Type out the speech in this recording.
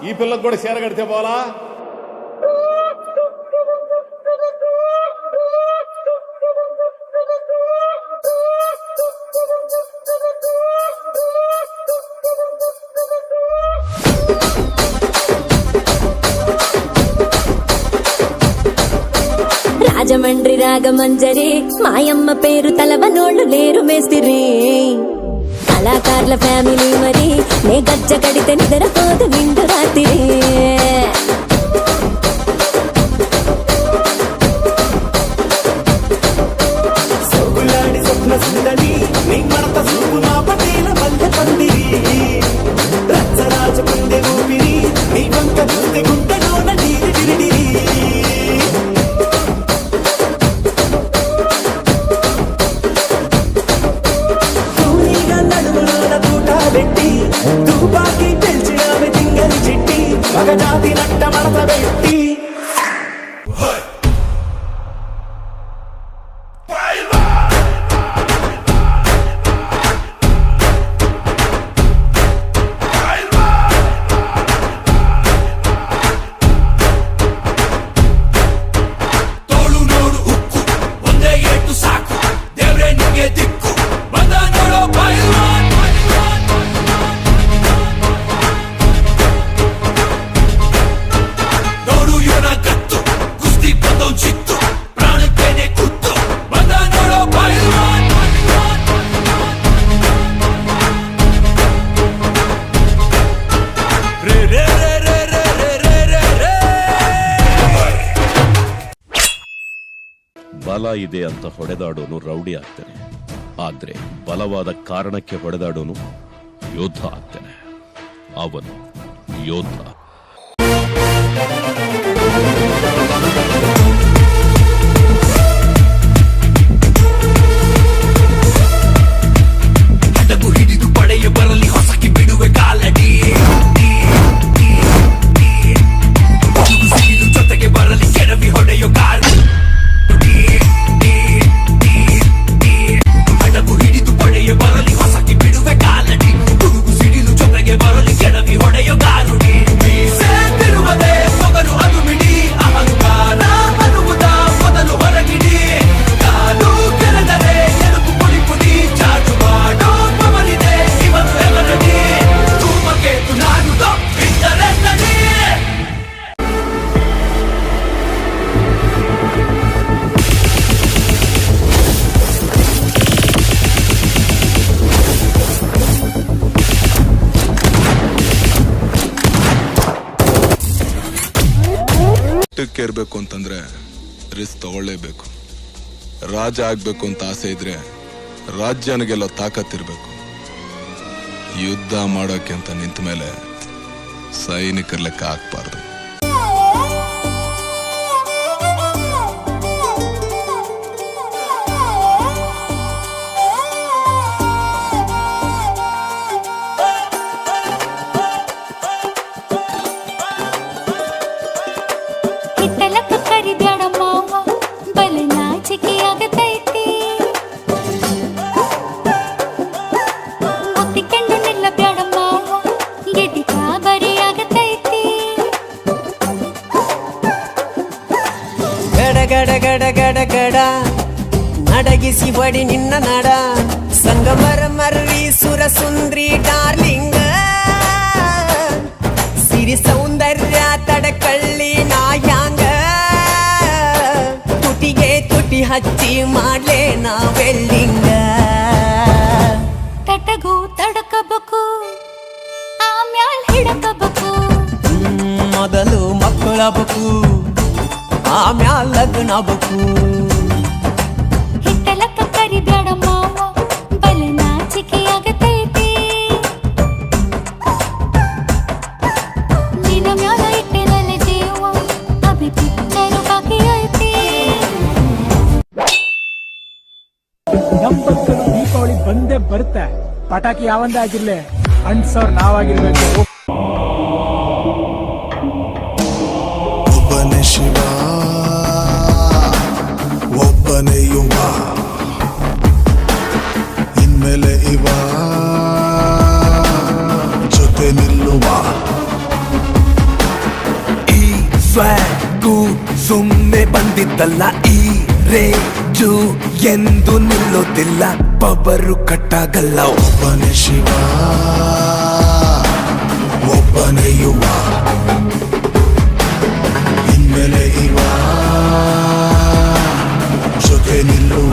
ఈ పిల్లకు కూడా చీర కడితే పోలా? రాజమండ్రి రాగమంజరి మాయమ్మ పేరు తలవనోళ్ళు లేరు మేస్తిరి. కళాకారుల ఫ్యామిలీ మరి నే గజ్జ కడితే నిద్రపోదు నిండు రాత్రి. ಬಲ ಇದೆ ಅಂತ ಹೊಡೆದಾಡೋನು ರೌಡಿ ಆಗ್ತಾನೆ, ಆದ್ರೆ ಬಲವಾದ ಕಾರಣಕ್ಕೆ ಹೊಡೆದಾಡೋನು ಯೋಧ ಆಗ್ತಾನೆ. ಅವನು ಯೋಧ. ಹಡಗು ಹಿಡಿದು ಪಡೆಯ ಬರಲಿ ಹೊಸಕಿ ಬಿಡುವೆ ಕಾಲಡಿ, ಜೊತೆಗೆ ಬರಲಿ ಕೆಡವಿ ಹೊಡೆಯೋ ಕಾರು. ಬರಲಿ ಹೊಸಕಿ ಬಿಡುವೆ ಕಾಲಡಿ, ಗುಡುಗು ಸಿಡಿಲು ಜೊತೆಗೆ ಬರಲಿ ಕೆಡವಿ ಹೊಡೆಯೋ ಗಾರುಡಿ. ಬಿರುವುದೇ ಮೊಗಲು ಅದು ಬಿಡಿ, ಅಹಂಕಾರ ಅನ್ನುವುದ ಮೊದಲು ಹೊರಗಿಡಿ. ಕಾಲು ಕೆರೆದರೆ ಎಲುಬು ಪುಡಿ ಪುಡಿ, ಚಾಚು ಮಾಡೋ ಪವರಿದೆ ಇವತ್ತು ಎವರಡಿ. ಧೂಮಕೇತು ನಾನು ಬಿಟ್ಟರೆ ನಡಿ. ಇರ್ಬೇಕು ಅಂತಂದ್ರೆ ರಿಸ್ಕ್ ತಗೊಳ್ಳೇಬೇಕು. ರಾಜ ಆಗ್ಬೇಕು ಅಂತ ಆಸೆ ಇದ್ರೆ ರಾಜ್ಯನಿಗೆಲ್ಲ ತಾಕತ್ತಿರ್ಬೇಕು. ಯುದ್ಧ ಮಾಡೋಕೆ ಅಂತ ನಿಂತ ಮೇಲೆ ಸೈನಿಕರ ಲೆಕ್ಕ ಹಾಕ್ಬಾರ್ದು. ಗಡ ಗಡ ಗಡ ಗಡ ನಡಗಿಸಿ ಬಡಿ ನಿನ್ನ ನಡ, ಸಂಗಮರ ಮರ್ರಿ ಸುರ ಸುಂದ್ರಿ ಡಾರ್ಲಿಂಗ. ಸಿರಿ ಸೌಂದರ್ಯ ತಡಕಳ್ಳಿ ನಾಯಾಂಗ, ತುಟಿಗೆ ತುಟಿ ಹಚ್ಚಿ ಮಾಡ್ಲೇ ನಾವೆಲ್ಲಿಂಗ. ತಟಗೂ ತಡಕಬೇಕು ಆಮ್ಯಾಲ್ ಹಿಡಕಬೇಕು, ಮೊದಲು ಮಕ್ಕಳಬೇಕು ಆಮ್ಯಾಲ ಲಗ್ನ ಬೇಕು. ಹಿಟ್ಟಲಕ್ಕ ಕರಿಬೇಡ ಮಾವ ಬಲ ನಾಚಿಕೆ ಆಗತೈತಿ, ನಿನ್ನ ಮ್ಯಾಲ ಇಟ್ಟಿರಲ್ಲ ಜೀವ ಅಭಿಪಿಚ್ಚರು ಬಾಕಿ ಐತಿ. 80 ದೀಪಾವಳಿ ಬಂದೇ ಬರುತ್ತೆ. ಪಟಾಕಿ ಯಾವಂದೇ ಆಗಿರ್ಲಿ ಅಂಟ್ಸೋರ್ ನಾವಾಗಿರ್ಬೇಕು. ಒಬ್ಬನೇ ಶಿವ ಒಬ್ಬನೇ ಯುವ, ಇನ್ಮೇಲೆ ಇವ ಜೊತೆ ನಿಲ್ಲುವ. ಸುಮ್ಮನೆ ಬಂದಿದ್ದಲ್ಲ ಈ ರೇಜು ಎಂದು ನಿಲ್ಲೋದಿಲ್ಲ ಪವರು ಕಟ್ಟಾಗಲ್ಲ ಒಬ್ಬನೇ ಶಿವ ಒಬ್ಬನೇ ಯುವ ಇನ್ಮೇಲೆ ಇವ ಜೊತೆ ನಿಲ್ಲುವ